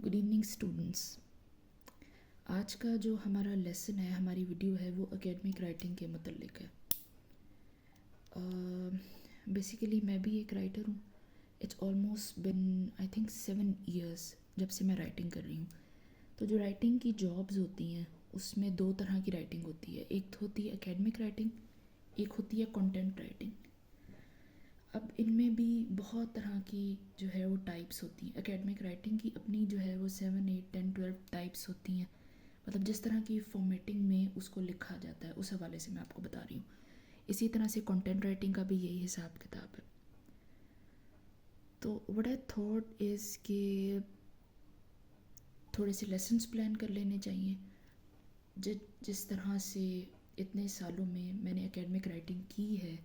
Good evening students. आज का जो हमारा लेसन है, हमारी वीडियो है, वो एकेडमिक राइटिंग के मतलब है। बेसिकली मैं भी एक राइटर हूँ। It's almost been I think 7 years जब से मैं राइटिंग कर रही हूँ। तो जो राइटिंग की जॉब्स होती हैं उसमें दो तरह की राइटिंग होती है। एक तो होती है एकेडमिक राइटिंग, एक होती है कंटेंट राइटिंग। अब इनमें भी बहुत तरह की जो है वो टाइप्स होती हैं। एकेडमिक राइटिंग की अपनी जो है वो 7, 8, 10, 12 टाइप्स होती हैं। मतलब जिस तरह की फॉर्मेटिंग में उसको लिखा जाता है उस हवाले से मैं आपको बता रही हूँ। इसी तरह से कंटेंट राइटिंग का भी यही हिसाब किताब है। तो व्हाट आई थॉट इज़ कि थोड़े से लेसन्स प्लान कर लेने चाहिए। जिस तरह से इतने सालों में मैंने एकेडमिक राइटिंग की है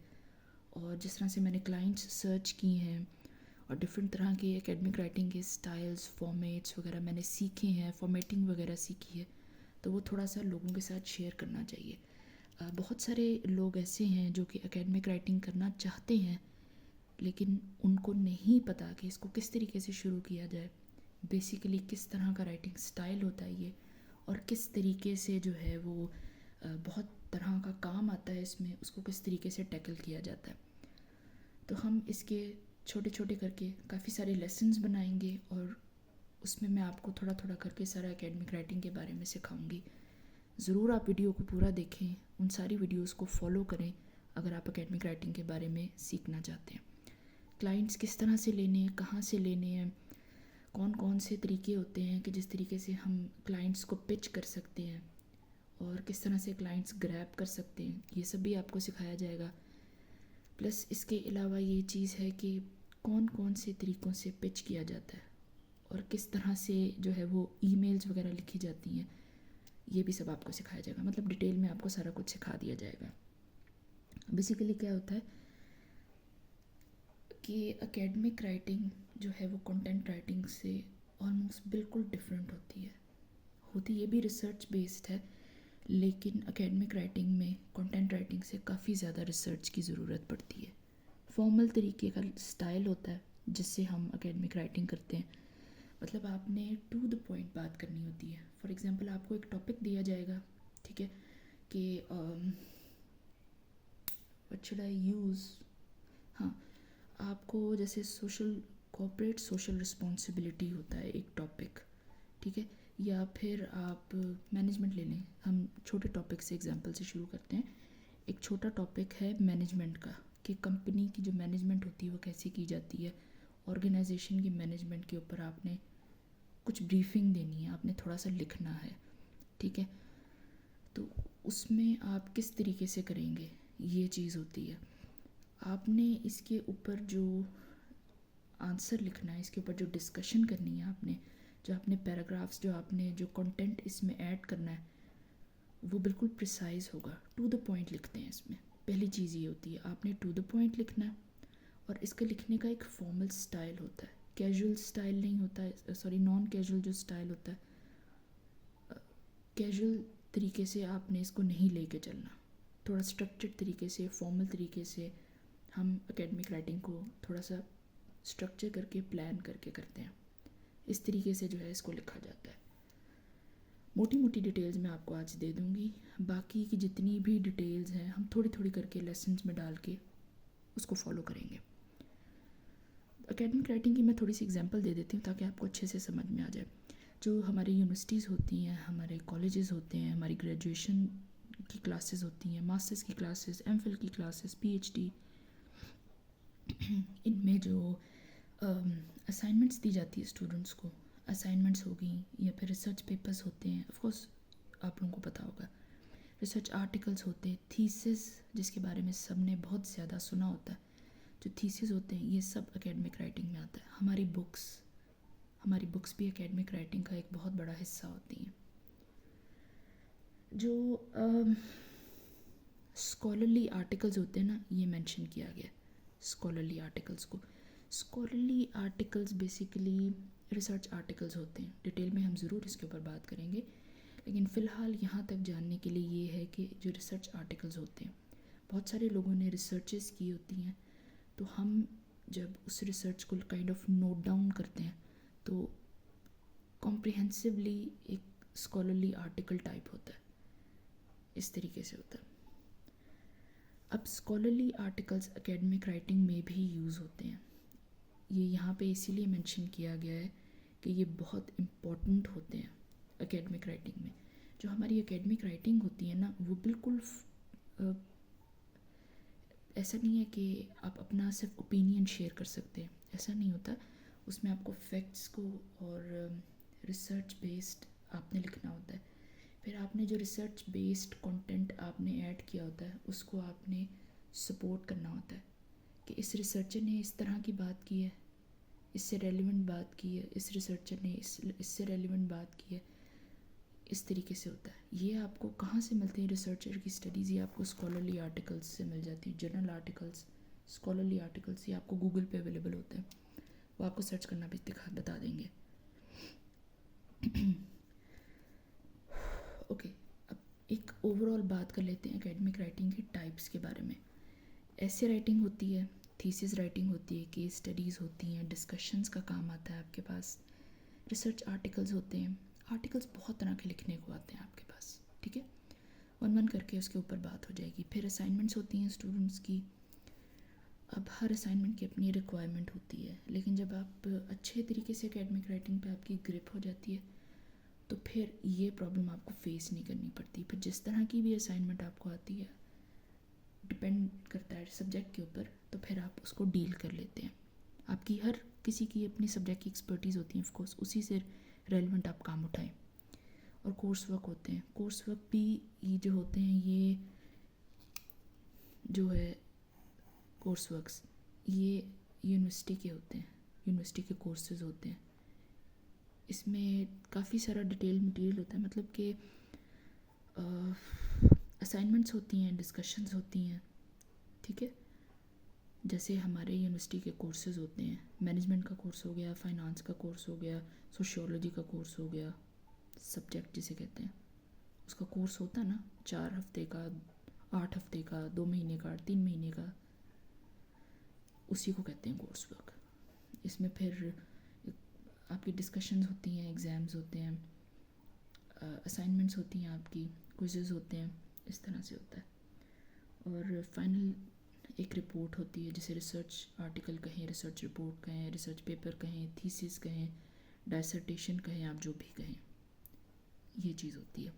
और जिस तरह से मैंने क्लाइंट्स सर्च की हैं और डिफरेंट तरह के एकेडमिक राइटिंग के स्टाइल्स, फॉर्मेट्स वगैरह मैंने सीखे हैं, फॉर्मेटिंग वगैरह सीखी है, तो वो थोड़ा सा लोगों के साथ शेयर करना चाहिए। बहुत सारे लोग ऐसे हैं जो कि एकेडमिक राइटिंग करना चाहते हैं लेकिन उनको नहीं पता कि इसको किस तरीके से शुरू किया जाए, बेसिकली किस तरह का राइटिंग स्टाइल होता है ये, और किस तरीके से जो है वो बहुत तरह का काम आता है इसमें, उसको किस तरीके से टैकल किया जाता है। तो हम इसके छोटे छोटे करके काफ़ी सारे लेसन्स बनाएंगे और उसमें मैं आपको थोड़ा थोड़ा करके सारा एकेडमिक राइटिंग के बारे में सिखाऊंगी। ज़रूर आप वीडियो को पूरा देखें, उन सारी वीडियोस को फॉलो करें अगर आप एकेडमिक राइटिंग के बारे में सीखना चाहते हैं। क्लाइंट्स किस तरह से लेने हैं, कहाँ से लेने हैं, कौन कौन से तरीके होते हैं कि जिस तरीके से हम क्लाइंट्स को पिच कर सकते हैं और किस तरह से क्लाइंट्स ग्रैब कर सकते हैं, ये सब भी आपको सिखाया जाएगा। प्लस इसके अलावा ये चीज़ है कि कौन कौन से तरीक़ों से पिच किया जाता है और किस तरह से जो है वो ईमेल्स वगैरह लिखी जाती हैं, ये भी सब आपको सिखाया जाएगा। मतलब डिटेल में आपको सारा कुछ सिखा दिया जाएगा। बेसिकली क्या होता है कि एकेडमिक राइटिंग जो है वो कंटेंट राइटिंग से ऑलमोस्ट बिल्कुल डिफरेंट होती ये भी रिसर्च बेस्ड है, लेकिन एकेडमिक राइटिंग में कंटेंट राइटिंग से काफ़ी ज़्यादा रिसर्च की ज़रूरत पड़ती है। फॉर्मल तरीके का स्टाइल होता है जिससे हम एकेडमिक राइटिंग करते हैं। मतलब आपने टू द पॉइंट बात करनी होती है। फॉर एग्जांपल आपको एक टॉपिक दिया जाएगा, ठीक है, कि व्हाट शुड आई यूज़, हाँ, आपको जैसे कॉर्पोरेट सोशल रिस्पॉन्सिबिलिटी होता है एक टॉपिक, ठीक है, या फिर आप मैनेजमेंट ले लें। हम छोटे टॉपिक से एग्जांपल से शुरू करते हैं। एक छोटा टॉपिक है मैनेजमेंट का, कि कंपनी की जो मैनेजमेंट होती है वो कैसे की जाती है। ऑर्गेनाइजेशन की मैनेजमेंट के ऊपर आपने कुछ ब्रीफिंग देनी है, आपने थोड़ा सा लिखना है, ठीक है। तो उसमें आप किस तरीके से करेंगे, ये चीज़ होती है। आपने इसके ऊपर जो आंसर लिखना है, इसके ऊपर जो डिस्कशन करनी है, आपने पैराग्राफ्स, जो कंटेंट इसमें ऐड करना है, वो बिल्कुल प्रिसाइज होगा। टू द पॉइंट लिखते हैं इसमें। पहली चीज़ ये होती है, आपने टू द पॉइंट लिखना है और इसका लिखने का एक फॉर्मल स्टाइल होता है। कैजुअल स्टाइल नहीं होता है, सॉरी, नॉन कैजुअल जो स्टाइल होता है, कैजुअल तरीके से आपने इसको नहीं लेके चलना। थोड़ा स्ट्रक्चर्ड तरीके से, फॉर्मल तरीके से हम एकेडमिक राइटिंग को थोड़ा सा स्ट्रक्चर करके, प्लान करके करते हैं। इस तरीके से जो है इसको लिखा जाता है। मोटी मोटी डिटेल्स मैं आपको आज दे दूँगी, बाकी की जितनी भी डिटेल्स हैं हम थोड़ी थोड़ी करके लेसन्स में डाल के उसको फॉलो करेंगे। एकेडमिक राइटिंग की मैं थोड़ी सी एग्जांपल दे देती हूँ ताकि आपको अच्छे से समझ में आ जाए। जो हमारी यूनिवर्सिटीज़ होती हैं, हमारे कॉलेजेस होते हैं, हमारी ग्रेजुएशन की क्लासेस होती हैं, मास्टर्स की क्लासेस, एमफिल की क्लासेस, पीएचडी, इनमें जो असाइनमेंट्स दी जाती है स्टूडेंट्स को, असाइनमेंट्स होगी या फिर रिसर्च पेपर्स होते हैं, ऑफ कोर्स आप लोगों को पता होगा, रिसर्च आर्टिकल्स होते हैं, थीसिस जिसके बारे में सब ने बहुत ज़्यादा सुना होता है, जो थीसिस होते हैं ये सब एकेडमिक राइटिंग में आता है। हमारी बुक्स भी एकेडमिक राइटिंग का एक बहुत बड़ा हिस्सा होती हैं। जो स्कॉलरली आर्टिकल्स होते हैं ना, ये मेंशन किया गया स्कॉलरली आर्टिकल्स को। Scholarly articles basically research articles होते हैं। डिटेल में हम ज़रूर इसके ऊपर बात करेंगे, लेकिन फ़िलहाल यहाँ तक जानने के लिए ये है कि जो रिसर्च आर्टिकल्स होते हैं, बहुत सारे लोगों ने रिसर्चेस की होती हैं, तो हम जब उस रिसर्च को काइंड ऑफ नोट डाउन करते हैं तो कॉम्प्रिहेंसिवली एक स्कॉलरली आर्टिकल टाइप होता है, इस तरीके से होता है। अब स्कॉलरली आर्टिकल्स एकेडमिक राइटिंग में भी यूज़ होते हैं। ये यहाँ पे इसीलिए मेंशन किया गया है कि ये बहुत इम्पॉर्टेंट होते हैं एकेडमिक राइटिंग में। जो हमारी एकेडमिक राइटिंग होती है ना, वो बिल्कुल ऐसा नहीं है कि आप अपना सिर्फ ओपिनियन शेयर कर सकते हैं, ऐसा नहीं होता। उसमें आपको फैक्ट्स को और रिसर्च बेस्ड आपने लिखना होता है। फिर आपने जो रिसर्च बेस्ड कंटेंट आपने ऐड किया होता है उसको आपने सपोर्ट करना होता है कि इस रिसर्चर ने इस तरह की बात की है, इससे रेलिवेंट बात की है, इस रिसर्चर ने इससे रेलिवेंट बात की है, इस तरीके से होता है। ये आपको कहाँ से मिलते हैं रिसर्चर की स्टडीज़? ये आपको स्कॉलरली आर्टिकल्स से मिल जाती हैं, जर्नल आर्टिकल्स, स्कॉलरली आर्टिकल्स। ये आपको गूगल पे अवेलेबल होते हैं, वो आपको सर्च करना भी बता देंगे। ओके, अब एक ओवरऑल बात कर लेते हैं एकेडमिक राइटिंग के टाइप्स के बारे में। ऐसे राइटिंग होती है, थीसिस राइटिंग होती है, केस स्टडीज़ होती हैं, डिस्कशंस का काम आता है आपके पास, रिसर्च आर्टिकल्स होते हैं। आर्टिकल्स बहुत तरह के लिखने को आते हैं आपके पास, ठीक है। वन वन करके उसके ऊपर बात हो जाएगी। फिर असाइनमेंट्स होती हैं स्टूडेंट्स की। अब हर असाइनमेंट की अपनी रिक्वायरमेंट होती है, लेकिन जब आप अच्छे तरीके से एकेडमिक राइटिंग पे आपकी ग्रिप हो जाती है तो फिर ये प्रॉब्लम आपको फेस नहीं करनी पड़ती। फिर जिस तरह की भी असाइनमेंट आपको आती है, डिपेंड करता है सब्जेक्ट के ऊपर, तो फिर आप उसको डील कर लेते हैं। आपकी हर किसी की अपनी सब्जेक्ट की एक्सपर्टीज़ होती है, ऑफ कोर्स उसी से रेलिवेंट आप काम उठाएं। और कोर्स वर्क होते हैं, कोर्स वर्क भी ये जो होते हैं, ये जो है कोर्स वर्क्स, ये यूनिवर्सिटी के होते हैं, यूनिवर्सिटी के कोर्सेज होते हैं। इसमें काफ़ी सारा डिटेल मटेरियल होता है, मतलब कि असाइनमेंट्स होती हैं, डिस्कशंस होती हैं, ठीक है। जैसे हमारे यूनिवर्सिटी के कोर्सेज होते हैं, मैनेजमेंट का कोर्स हो गया, फाइनेंस का कोर्स हो गया, सोशियोलॉजी का कोर्स हो गया, सब्जेक्ट जिसे कहते हैं, उसका कोर्स होता है ना, 4 हफ्ते का, 8 हफ्ते का, 2 महीने का, 3 महीने का, उसी को कहते हैं कोर्स वर्क। इसमें फिर आपकी डिस्कशंस होती हैं, एग्ज़ाम्स होते हैं, असाइनमेंट्स होती हैं आपकी, क्विज़ेस होते हैं, इस तरह से होता है। और फाइनल एक रिपोर्ट होती है, जिसे रिसर्च आर्टिकल कहें, रिसर्च रिपोर्ट कहें, रिसर्च पेपर कहें, थीसिस कहें, डायसर्टेशन कहें, आप जो भी कहें, ये चीज़ होती है।